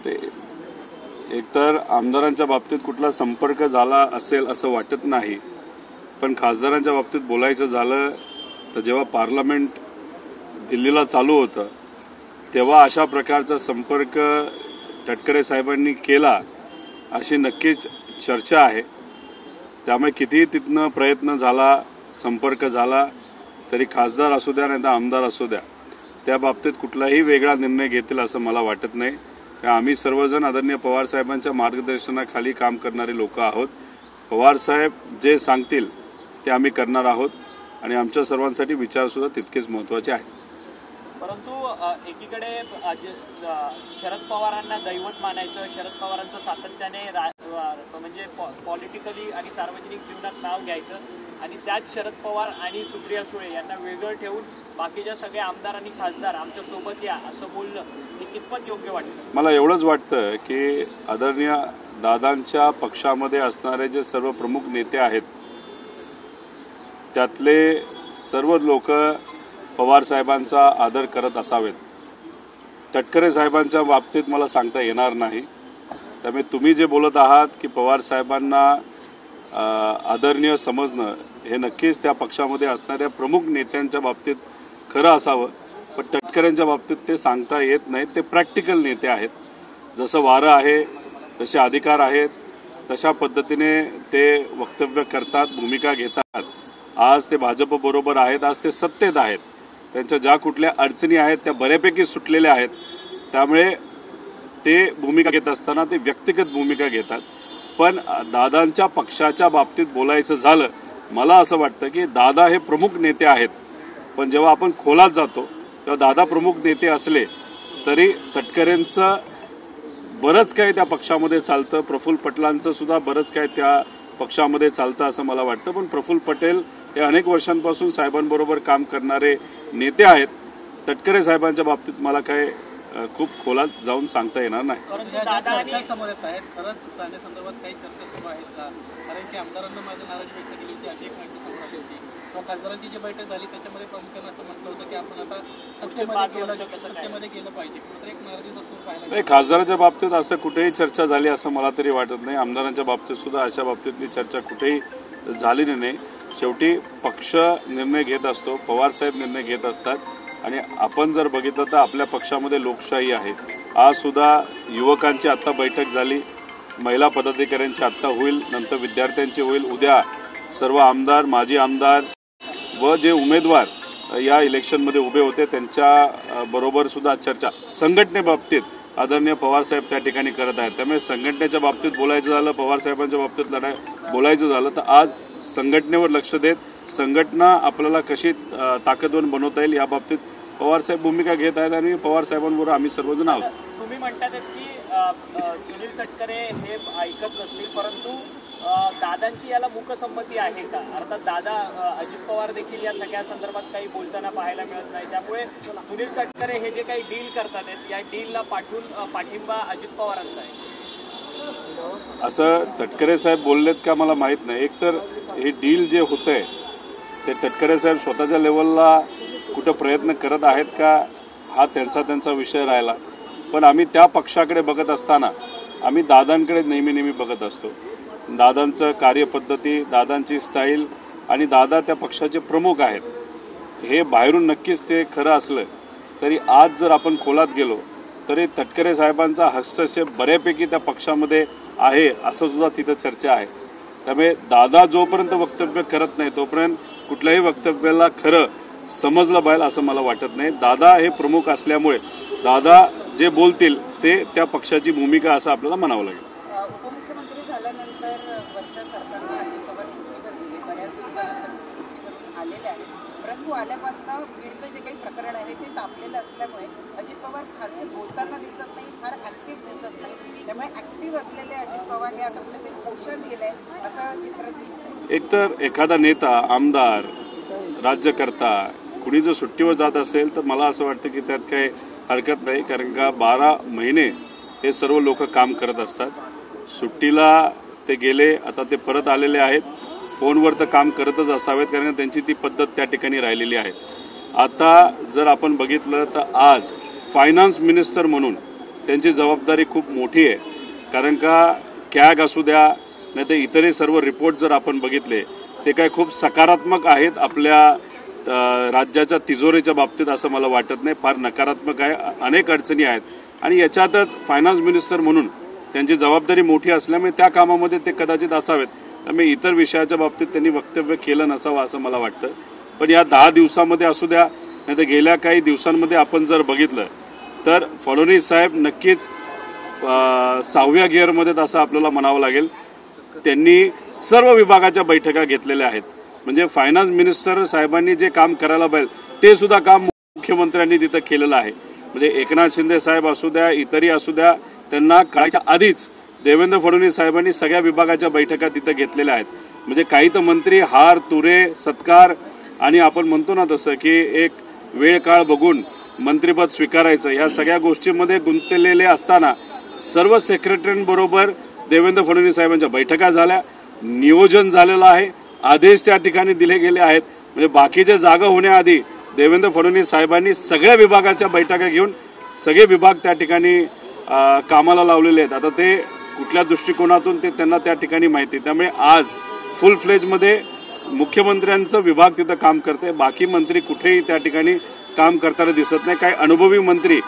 एकतर आमदारांच्या बाबतीत कुठला संपर्क झाला असेल असं वाटत नाही, पण खासदारांच्या बाबतीत बोलायचं झालं तर जेव्हा पार्लमेंट दिल्लीला चालू होतं तेव्हा अशा प्रकारचा संपर्क तटकरे साहेबांनी केला अशी नक्कीच चर्चा आहे। त्यामुळे कितीही तिथनं प्रयत्न झाला, संपर्क झाला तरी खासदार असू द्या नाही तर आमदार असू द्या त्या बाबतीत कुठलाही वेगळा निर्णय घेतील असं मला वाटत नाही। आम्ही सर्वजण आदरणीय पवार साहेबांच्या मार्गदर्शनाखाली काम करणारे लोक आहोत। पवार साहेब जे सांगतील ते आम्ही करणार आहोत आणि आमच्या सर्वांसाठी विचार सुद्धा तितकेच महत्त्वाचे आहेत। परंतु एकीकडे शरद पवारांना दैवत मानायचं, शरद पवारांचं सातत्याने म्हणजे पॉलिटिकली आणि सार्वजनिक जीवनात नाव घ्यायचं आणि त्यात शरद पवार आणि सुप्रिया सुळे यांना वेगळं ठेवून बाकीच्या सगळे आमदार आणि खासदार आमच्या सोबत या असं बोलणं हे कितपत योग्य वाटतं? मला एवढंच वाटतं की आदरणीय दादांच्या पक्षामध्ये असणारे जे सर्व प्रमुख नेते आहेत त्यातले सर्व लोक पवार साहेबांचा आदर करत असावेत। तटकरे साहेबांच्या बाबतीत मला सांगता येणार नाही। त्यामुळे तुम्ही जे बोलत आहात की पवार साहेबांना आदरणीय समजणं हे नक्कीच त्या पक्षामध्ये असणाऱ्या प्रमुख नेत्यांच्या बाबतीत खरं असावं, पण तटकरेंच्या बाबतीत ते सांगता येत नाही। ते प्रॅक्टिकल नेते आहेत, जसं वारं आहे जसे अधिकार आहेत तशा पद्धतीने ते वक्तव्य करतात, भूमिका घेतात। आज ते भाजप बरोबर आहेत, आज ते सत्तेत आहेत, त्यांच्या ज्या कुठल्या अडचणी आहेत त्या बऱ्यापैकी सुटलेल्या आहेत। त्यामुळे ते भूमिका घेत असताना ते व्यक्तिगत भूमिका घेतात। पण दादांच्या पक्षाच्या बाबतीत बोलायचं झालं, मला असं वाटतं की दादा हे प्रमुख नेते आहेत, पण जेव्हा आपण खोलात जातो तेव्हा दादा प्रमुख नेते असले तरी तटकरेंचं बरंच काही त्या पक्षामध्ये चालतं, प्रफुल्ल पटेलांचं सुद्धा बरंच काही त्या पक्षामध्ये चालतं असं मला वाटतं। पण प्रफुल्ल पटेल हे अनेक वर्षांपासून साहेबांबरोबर काम करणारे नेते आहेत। तटकरे साहेबांच्या बाबतीत मला काय खूप खोलात जाऊन सांगता येणार नाही। चर्चा समोर येत आहेत, खरंच जाण्यासंदर्भात काही चर्चा सुरू आहेत का? कारण की आमदारांना माझी नाराजी व्यक्त केली होती, अशी एक माहिती समोर आली होती। खासदारांची जी बैठक झाली त्याच्यामध्ये प्रामुख्याने असं म्हटलं होतं की आपण आता सत्तेमध्ये गेलं पाहिजे, मात्र एक नाराजीचा सूर पाहायला नाही। खासदाराच्या बाबतीत असं कुठेही चर्चा झाली असं मला तरी वाटत नाही। आमदारांच्या बाबतीत सुद्धा अशा बाबतीतली चर्चा कुठेही झालेली नाही। शेवटी पक्ष निर्णय घेत असतो, पवार साहेब निर्णय घेत असतात आणि आपण जर बघितलं तर आपल्या पक्षामध्ये लोकशाही आहे। आज सुद्धा युवकांची आत्ता बैठक झाली, महिला पदाधिकाऱ्यांची आत्ता होईल, नंतर विद्यार्थ्यांची होईल, उद्या सर्व आमदार, माजी आमदार व जे उमेदवार या इलेक्शनमध्ये उभे होते त्यांच्या बरोबर सुद्धा चर्चा संघटनेबाबतीत आदरणीय पवार साहेब त्या ठिकाणी करत आहेत। त्यामुळे संघटनेच्या बाबतीत बोलायचं झालं, पवार साहेबांच्या बाबतीत बोलायचं झालं तर आज संघटनेवर लक्ष देत संघटना आपल्याला कशी ताकदवान बनवता येईल या बाबतीत पवार साहेब भूमिका घेत आहेत आणि पवार साहेबांबरोबर आम्ही सर्वजण आहोत। तुम्ही म्हणतात की सुनील तटकरे हे ऐकत नसतील, परंतु दादांची याला मूकसंमती आहे का? अर्थात दादा अजित पवार देखील या सगळ्या संदर्भात काही बोलताना पाहायला मिळत नाही, त्यामुळे सुनील तटकरे हे जे काही डील करतात या डीलला पाठिंबा अजित पवारांचा आहे असं तटकरे साहेब बोललेत का मला माहीत नाही। एकतर हे डील जे होतंय ते तटकरे साहेब स्वतःच्या लेवलला कुठं प्रयत्न करत आहेत का हा त्यांचा विषय राहिला, पण आम्ही त्या पक्षाकडे बघत असताना आम्ही दादांकडे नेहमी बघत असतो। दादांचं कार्यपद्धती, दादांची स्टाईल आणि दादा त्या पक्षाचे प्रमुख आहेत हे बाहेरून नक्कीच ते खरं असलं तरी आज जर आपण खोलात गेलो तरी तटकरे साहेबांचा हस्तक्षेप बऱ्यापैकी त्या पक्षामध्ये आहे असं सुद्धा तिथं चर्चा आहे। त्यामुळे दादा जोपर्यंत वक्तव्य करत नाही तोपर्यंत कुठल्याही वक्तव्याला खरं समजलं पाहिजे असं मला वाटत नाही। दादा हे प्रमुख असल्यामुळे दादा जे बोलतील ते त्या पक्षाची भूमिका असं आपल्याला म्हणावं लागेल। उपमुख्यमंत्री झाल्यानंतर वर्ष सरकारने अजित पवार सुट्टीवर दिली, बऱ्याच दिवसानंतर सुट्टीवरून आलेले आहेत, परंतु आल्यापासून बीडचं जे काही प्रकरण आहे ते तापलेलं असल्यामुळे अजित पवार फारसे बोलताना दिसत नाही, फार ऍक्टिव्ह दिसत नाही। त्यामुळे ऍक्टिव्ह असलेले अजित पवार हे आता कुठेतरी पोषण गेलंय असं चित्र दिसतं। एकतर एखादा नेता, आमदार, राज्यकर्ता कुणी जर सुट्टीवर जात असेल तर मला असं वाटतं की त्यात काही हरकत नाही, कारण का 12 महिने हे सर्व लोक काम करत असतात। सुट्टीला ते गेले, आता ते परत आलेले आहेत, फोनवर तर काम करतच असावेत कारण त्यांची ती पद्धत त्या ठिकाणी राहिलेली आहे। आता जर आपण बघितलं तर आज फायनान्स मिनिस्टर म्हणून त्यांची जबाबदारी खूप मोठी आहे. कारण का कॅग असू द्या नाही तर इतरही सर्व रिपोर्ट जर आपण बघितले ते काय खूप सकारात्मक आहेत आपल्या राज्याच्या तिजोरीच्या बाबतीत असं मला वाटत नाही. फार नकारात्मक आहे. अनेक अडचणी आहेत आणि याच्यातच फायनान्स मिनिस्टर म्हणून त्यांची जबाबदारी मोठी असल्यामुळे त्या कामामध्ये ते कदाचित असावेत. त्यामुळे इतर विषयाच्या बाबतीत त्यांनी वक्तव्य केलं नसावं असं मला वाटतं. पण या 10 दिवसामध्ये असू द्या नाही तर गेल्या काही दिवसांमध्ये आपण जर बघितलं तर फडणवीस साहेब नक्कीच 6व्या गिअरमध्ये असं आपल्याला म्हणावं लागेल. त्यांनी सर्व विभागाच्या बैठका घेतलेल्या आहेत. म्हणजे फायनान्स मिनिस्टर साहेबांनी जे काम करायला पाहिजे ते सुद्धा काम मुख्यमंत्र्यांनी तिथं केलेलं आहे. म्हणजे एकनाथ शिंदे साहेब असू द्या इतरही असू द्या त्यांना कळायच्या आधीच देवेंद्र फडणवीस साहेबांनी सगळ्या विभागाच्या बैठका तिथं घेतलेल्या आहेत. म्हणजे काही तर मंत्री हार तुरे सत्कार आणि आपण म्हणतो ना तसं की एक वेळ काळ बघून मंत्रिपद स्वीकारायचं ह्या सगळ्या गोष्टींमध्ये गुंतलेले असताना सर्व सेक्रेटरींबरोबर देवेंद्र फडणवीस साहेबांच्या बैठका झाल्या. नियोजन झालेलं आहे. आदेश त्या ठिकाणी दिले गेले आहेत. म्हणजे बाकीचे जागा होण्याआधी देवेंद्र फडणवीस साहेबांनी सगळ्या विभागाच्या बैठका घेऊन सगळे विभाग त्या ठिकाणी कामाला लावलेले आहेत. आता ते कुठल्या दृष्टिकोनातून ते त्यांना त्या ठिकाणी माहिती. त्यामुळे आज फुल फ्लेजमध्ये मुख्यमंत्र्यांचं विभाग तिथं काम करते. बाकी मंत्री कुठेही त्या ठिकाणी काम करताना दिसत नाही. काही अनुभवी मंत्री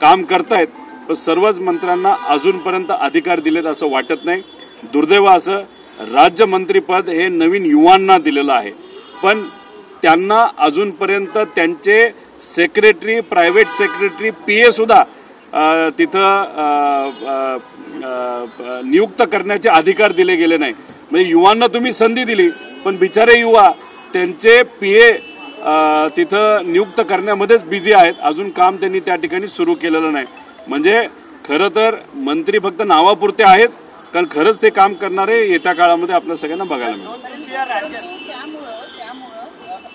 काम करतायत पण सर्वच मंत्र्यांना अजूनपर्यंत अधिकार दिलेत असं वाटत नाही. दुर्दैव असं राज्यमंत्रीपद हे नवीन युवांना दिलेलं आहे पण त्यांना अजूनपर्यंत त्यांचे सेक्रेटरी प्रायव्हेट सेक्रेटरी PA सुद्धा तिथं नियुक्त करण्याचे अधिकार दिले गेले नाही. म्हणजे युवांना तुम्ही संधी दिली पण बिचारे युवा त्यांचे PA तिथं नियुक्त करण्यामध्येच बिझी आहेत. अजून काम त्यांनी त्या ठिकाणी सुरू केलेलं नाही. म्हणजे खरं तर मंत्री फक्त नावापुरते आहेत कारण खरंच ते काम करणारे येत्या काळामध्ये आपल्या सगळ्यांना बघायला मिळेल. त्यामुळं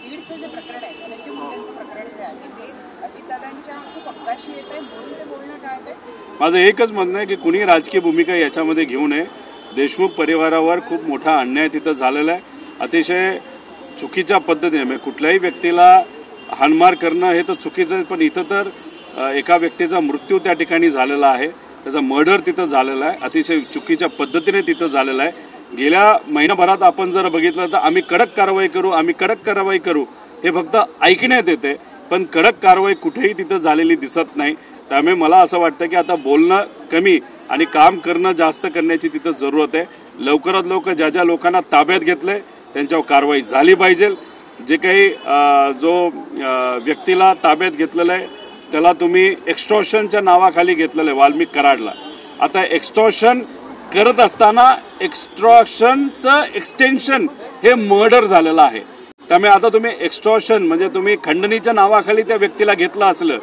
बीडचं जे प्रकरण आहे धनंजय मुंडेंचं प्रकरण जे आहे ते अजितदादांच्या खूप अपघाशी येत आहे म्हणून ते बोलणं टाळत आहे. माझं एकच म्हणणं आहे की कुणी राजकीय भूमिका याच्यामध्ये घेऊ नये. देशमुख परिवारावर खूप मोठा अन्याय तिथं झालेला आहे. अतिशय चुकीच्या पद्धतीने म्हणजे कुठल्याही व्यक्तीला हाणमार करणं हे तर चुकीचं आहे पण इथं तर एका व्यक्तीचा मृत्यू त्या ठिकाणी झालेला आहे. त्याचा मर्डर तिथं झालेला आहे. अतिशय चुकीच्या पद्धतीने तिथं झालेला आहे. गेल्या महिनाभरात आपण जर बघितलं तर आम्ही कडक कारवाई करू आम्ही कडक कारवाई करू हे फक्त ऐकण्यात येते पण कडक कारवाई कुठेही तिथं झालेली दिसत नाही. त्यामुळे मला असं वाटतं की आता बोलणं कमी आणि काम करणं जास्त करण्याची तिथं जरूरत आहे. लवकरात लवकर ज्या ज्या लोकांना ताब्यात घेतलंय त्यांच्यावर कारवाई झाली पाहिजे. जे काही जो व्यक्तीला ताब्यात घेतलेलं आहे त्याला तुम्ही एक्स्टॉर्शनच्या नावाखाली घेतलेलं आहे वाल्मिक कराडला. आता एक्स्टॉर्शन करत असताना एक्स्ट्रॉशनचं एक्सटेन्शन हे मर्डर झालेलं आहे. त्यामुळे आता तुम्ही एक्स्ट्रॉशन म्हणजे तुम्ही खंडणीच्या नावाखाली त्या व्यक्तीला घेतलं असलं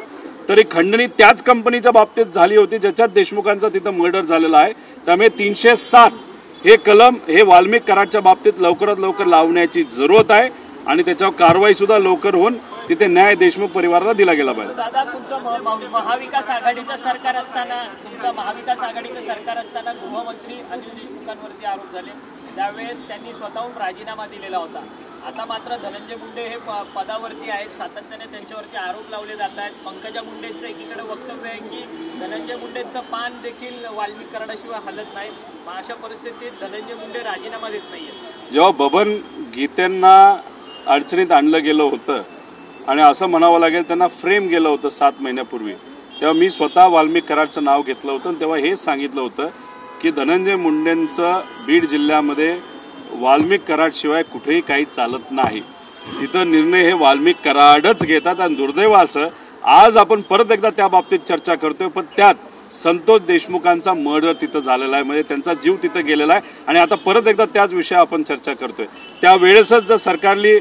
तरी खंडणी त्याच कंपनीच्या बाबतीत झाली होती ज्याच्यात देशमुखांचा तिथं मर्डर झालेला आहे. त्यामुळे 307 हे कलम हे वाल्मिक कराडच्या बाबतीत लवकरात लवकर लावण्याची जरूरत आहे आणि त्याच्यावर कारवाई सुद्धा लवकर होऊन तिथे न्याय देशमुख परिवाराला दिला गेला पाहिजे. दादा तुमचं महाविकास आघाडीचं सरकार असताना गृहमंत्री अनिल देशमुखांवरती आरोप झाले त्यावेळेस त्यांनी स्वतःहून राजीनामा दिलेला होता. आता मात्र धनंजय मुंडे हे पदावरती आहेत. सातत्याने त्यांच्यावरती आरोप लावले जात आहेत. पंकजा मुंडेंचं एकीकडे वक्तव्य आहे की धनंजय मुंडेंचं पान देखील वाल्मिक कराडाशिवाय हलत नाही. अशा परिस्थितीत धनंजय मुंडे राजीनामा देत नाहीये. जेव्हा बबन गीतेंना अडचणीत आणलं गेलं होतं आणि असं म्हणावं लागेल त्यांना फ्रेम गेलं होतं 7 महिन्यापूर्वी तेव्हा मी स्वतः वाल्मिक कराडचं नाव घेतलं होतं. तेव्हा हेच सांगितलं होतं की धनंजय मुंडेंचं बीड जिल्ह्यामध्ये वाल्मिक कराडशिवाय कुठेही काही चालत नाही. तिथं निर्णय हे वाल्मिक कराडच घेतात. आणि दुर्दैव असं आज आपण परत एकदा त्या बाबतीत चर्चा करतोय पण त्यात संतोष देशमुखांचा मर्डर तिथं झालेला आहे. म्हणजे त्यांचा जीव तिथं गेलेला आहे आणि आता परत एकदा त्याच विषयावर आपण चर्चा करतोय. त्यावेळेसच जर सरकारने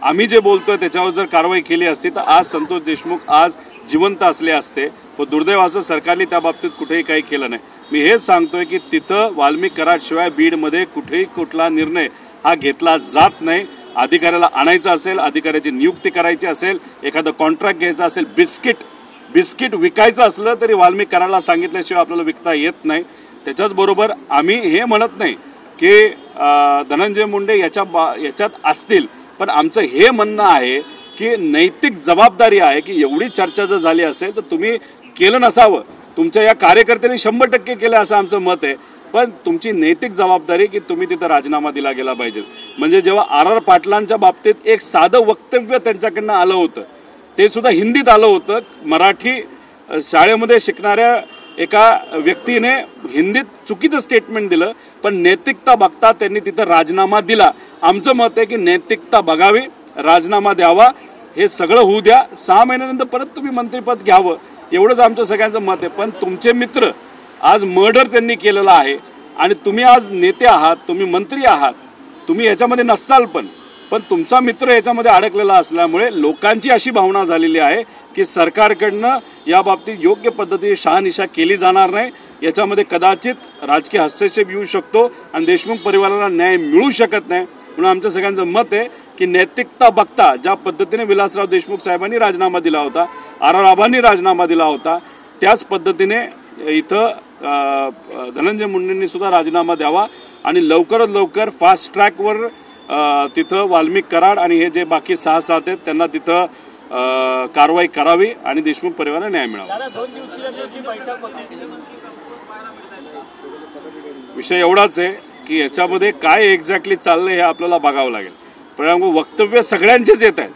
आम्ही जे बोलतोय त्याच्यावर जर कारवाई केली असती तर आज संतोष देशमुख आज जिवंत असले असते. पण दुर्दैवाचं सरकारने त्या बाबतीत कुठेही काही केलं नाही. मी हेच सांगतोय की तिथं वाल्मिक कराडशिवाय बीडमध्ये कुठेही कुठला निर्णय हा घेतला जात नाही. अधिकाऱ्याला आणायचं असेल अधिकाऱ्याची नियुक्ती करायची असेल एखादं कॉन्ट्रॅक्ट घ्यायचं असेल बिस्किट विकायचं असलं तरी वाल्मिक कराडला सांगितल्याशिवाय आपल्याला विकता येत नाही. त्याच्याचबरोबर आम्ही हे म्हणत नाही की धनंजय मुंडे याच्यात असतील पण आमचं हे म्हणणं आहे की नैतिक जबाबदारी आहे की एवढी चर्चा जर झाली असेल तर तुम्ही केलं नसावं. तुमच्या या कार्यकर्त्यांनी 100% केलं असं आमचं मत आहे. पण तुमची नैतिक जबाबदारी की तुम्ही तिथं राजीनामा दिला गेला पाहिजे. म्हणजे जेव्हा आर पाटलांच्या बाबतीत एक साधं वक्तव्य त्यांच्याकडनं आलं होतं, ते सुद्धा हिंदीत आलं होतं. मराठी शाळेमध्ये शिकणाऱ्या एका व्यक्तीने हिंदीत चुकीचं स्टेटमेंट दिलं, पण नैतिकता बघता त्यांनी तिथं राजीनामा दिला. आमचं मत आहे की नैतिकता बघावी, राजीनामा द्यावा, हे सगळं होऊ द्या. 6 महिन्यानंतर परत तुम्ही मंत्रिपद घ्यावं, एवढंच आमचं सगळ्यांचं मत आहे. पण तुमचे मित्र आज मर्डर त्यांनी केलेलं आहे आणि तुम्ही आज नेते आहात, तुम्ही मंत्री आहात, तुम्ही याच्यामध्ये नसाल, पण तुमचा मित्र याच्यामध्ये अडकलेला असल्यामुळे लोकांची अशी भावना झालेली आहे की सरकारकडनं या बाबतीत योग्य पद्धतीने शहानिशा केली जाणार नाही. याच्यामध्ये कदाचित राजकीय हस्तक्षेप येऊ शकतो आणि देशमुख परिवाराला न्याय मिळू शकत नाही. म्हणून आमच्या सगळ्यांचं मत आहे की नैतिकता बघता ज्या पद्धतीने विलासराव देशमुख साहेबांनी राजीनामा दिला होता, आर आबांनी राजीनामा दिला होता, त्याच पद्धतीने इथं धनंजय मुंडेंनी सुद्धा राजीनामा द्यावा आणि लवकरात लवकर फास्ट ट्रॅकवर तिथं वाल्मिक कराड आणि हे जे बाकी 6-7 आहेत त्यांना तिथं कारवाई करावी आणि देशमुख परिवाराला न्याय मिळावा. विषय एवढाच आहे की याच्यामध्ये काय एक्झॅक्टली चाललंय हे आपल्याला बघावं लागेल. परिणाम वक्तव्य सगळ्यांचेच येत आहेत,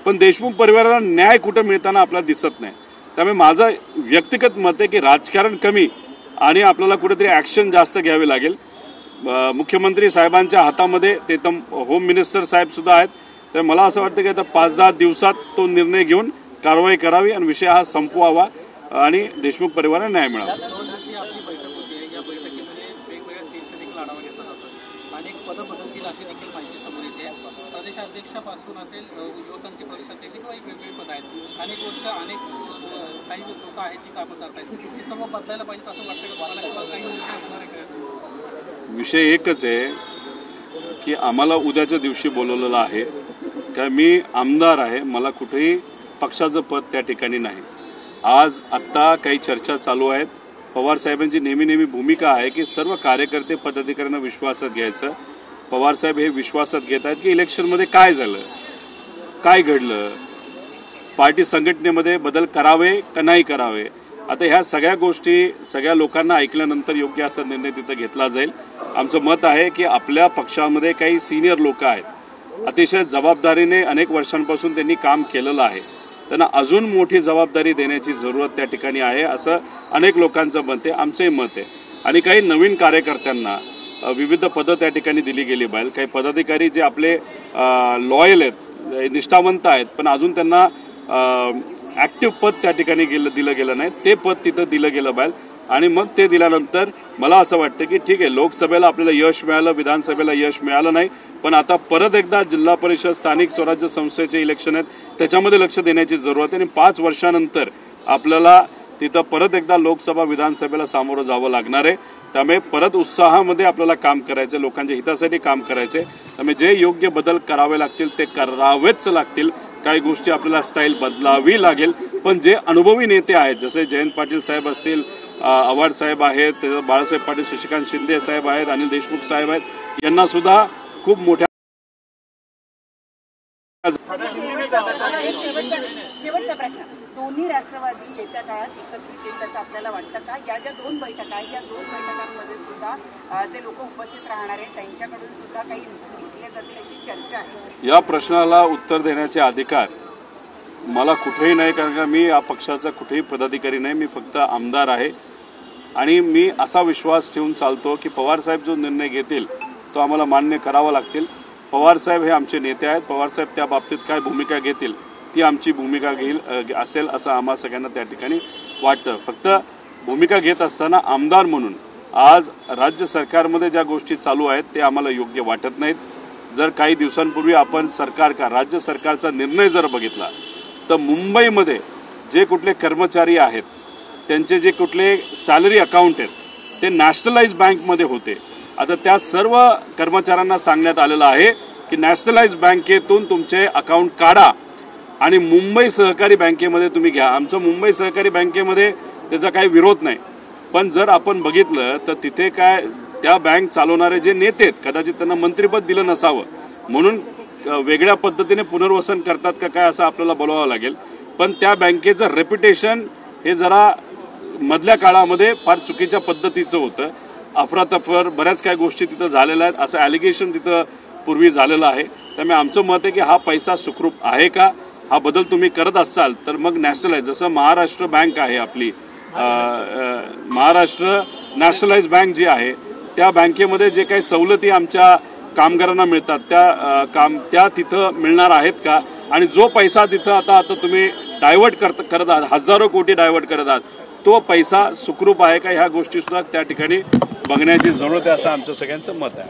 पण देशमुख परिवाराला न्याय कुठं मिळताना आपल्याला दिसत नाही. त्यामुळे माझं व्यक्तिगत मत आहे की राजकारण कमी आणि आपल्याला कुठेतरी ॲक्शन जास्त घ्यावी लागेल. मुख्यमंत्री साहेबांच्या हातामध्ये ते तर होम मिनिस्टर साहेब सुद्धा आहेत. तर मला असं वाटतं की आता 5-10 दिवसात तो निर्णय घेऊन कारवाई करावी आणि विषय हा संपवावा आणि देशमुख परिवाराला न्याय मिळावा. 2 दिवसीय आपली बैठक होती. या बैठकीमध्ये वेगवेगळ्या सीटचा देखील आढावा घेतला जातो. अनेक पदं बदलतील अशी देखील माहिती समोर येते. प्रदेशाध्यक्षापासून असेल, युवकांचे प्रदेशाध्यक्ष किंवा वेगवेगळे पद आहेत. अनेक वर्ष काही लोक आहेत जी कामं करतायत, ते सर्व बदलायला पाहिजे असं वाटतं का तुम्हाला किंवा काही निर्णय होणार आहे का? विषय एकच आहे की आम्हाला उद्याच्या दिवशी बोलवलेलं आहे का मी आमदार आहे, मला कुठेही पक्षाचं पद त्या ठिकाणी नाही. आज आत्ता काही चर्चा चालू आहेत. पवार साहेबांची नेहमी भूमिका आहे की सर्व कार्यकर्ते पदाधिकाऱ्यांना विश्वासात घ्यायचं. पवार साहेब हे विश्वासात घेत आहेत की इलेक्शनमध्ये काय झालं, काय घडलं, पार्टी संघटनेमध्ये बदल करावे का नाही करावे. आता ह्या सगळ्या गोष्टी सगळ्या लोकांना ऐकल्यानंतर योग्य असा निर्णय तिथं घेतला जाईल. आमचं मत आहे की आपल्या पक्षामध्ये काही सिनियर लोक आहेत, अतिशय जबाबदारीने अनेक वर्षांपासून त्यांनी काम केलेलं आहे, त्यांना अजून मोठी जबाबदारी देण्याची जरूरत त्या ठिकाणी आहे असं अनेक लोकांचं मत आहे, आमचंही मत आहे. आणि काही नवीन कार्यकर्त्यांना विविध पदं त्या ठिकाणी दिली गेली पाहिजे. काही पदाधिकारी जे आपले लॉयल आहेत, निष्ठावंत आहेत, पण अजून त्यांना ॲक्टिव्ह पद त्या ठिकाणी दिलं गेलं नाही, ते पद तिथं दिलं गेलं पाहिजे. आणि मग ते दिल्यानंतर मला असं वाटतं की ठीक आहे, लोकसभेला आपल्याला यश मिळालं, विधानसभेला यश मिळालं नाही, पण आता परत एकदा जिल्हा परिषद स्थानिक स्वराज्य संस्थेचे इलेक्शन आहेत, त्याच्यामध्ये लक्ष देण्याची जरूरत आहे. आणि 5 वर्षानंतर आपल्याला तिथं परत एकदा लोकसभा विधानसभेला सामोरं जावं लागणार आहे. त्यामुळे परत उत्साहामध्ये आपल्याला काम करायचं, लोकांच्या हितासाठी काम करायचे. त्यामुळे जे योग्य बदल करावे लागतील ते करावेच लागतील. काही गोष्टी आपल्याला स्टाईल बदलावी लागेल, पण जे अनुभवी नेते आहेत, जसे जयंत पाटील साहेब असतील, आव्हाड साहेब आहेत, बाळासाहेब पाटील, शशिकांत शिंदे साहेब आहेत, अनिल देशमुख साहेब आहेत, यांना सुद्धा खूप मोठ्या शेवटचा प्रश्न, दोन्ही राष्ट्रवादी येत्या काळात एकत्रित येईल असं आपल्याला वाटतं का? या ज्या 2 बैठका आहेत, या 2 बैठकांमध्ये सुद्धा जे लोक उपस्थित राहणार आहेत त्यांच्याकडून सुद्धा काही घेतले जातील अशी चर्चा आहे. या प्रश्नाला उत्तर देण्याचे अधिकार मला कुठेही नाही, कारण का मी या पक्षाचा कुठेही पदाधिकारी नाही, मी फक्त आमदार आहे. आणि मी असा विश्वास ठेवून चालतो की पवारसाहेब जो निर्णय घेतील तो आम्हाला मान्य करावा लागतील. पवारसाहेब हे आमचे नेते आहेत, पवारसाहेब त्या बाबतीत काय भूमिका घेतील ती आमची भूमिका असेल असं आम्हा सगळ्यांना त्या ठिकाणी वाटतं. फक्त भूमिका घेत असताना आमदार म्हणून आज राज्य सरकारमध्ये ज्या गोष्टी चालू आहेत ते आम्हाला योग्य वाटत नाहीत. जर काही दिवसांपूर्वी आपण राज्य सरकारचा निर्णय जर बघितला तर मुंबईमध्ये जे कुठले कर्मचारी आहेत त्यांचे जे कुठले सॅलरी अकाउंट आहेत ते नॅशनलाइज बँकमध्ये होते. आता त्या सर्व कर्मचाऱ्यांना सांगण्यात आलेलं आहे की नॅशनलाइज बँकेतून तुमचे अकाउंट काढा आणि मुंबई सहकारी बँकेमध्ये तुम्ही घ्या. आमचं मुंबई सहकारी बँकेमध्ये त्याचा काही विरोध नाही, पण जर आपण बघितलं तर तिथे काय त्या बँक चालवणारे जे नेते आहेत कदाचित त्यांना मंत्रिपद दिलं नसावं म्हणून वेगळ्या पद्धतीने पुनर्वसन करतात का काय असं आपल्याला बोलावं लागेल. पण त्या बँकेचं रेप्युटेशन हे जरा मधल्या काळामध्ये फार चुकीच्या पद्धतीचं होतं. अफरातफर बऱ्याच काही गोष्टी तिथं झालेल्या आहेत असं ॲलिगेशन तिथं पूर्वी झालेलं आहे. त्यामुळे आमचं मत आहे की हा पैसा सुखरूप आहे का, हा बदल तुम्ही करत असाल तर मग नॅशनलाइज, जसं महाराष्ट्र बँक आहे आपली, महाराष्ट्र नॅशनलाइज बँक जी आहे त्या बँकेमध्ये जे काही सवलती आमच्या कामगारांना मिळतात त्या तिथं मिळणार आहेत का, आणि जो पैसा तिथं आता तुम्ही डायव्हर्ट करत आहात, हजारो कोटी डायव्हर्ट करत आहात, तो पैसा सुखरूप आहे का, ह्या गोष्टी सुद्धा त्या ठिकाणी बघण्याची जरूरत आहे असं आमचं सगळ्यांचं मत आहे.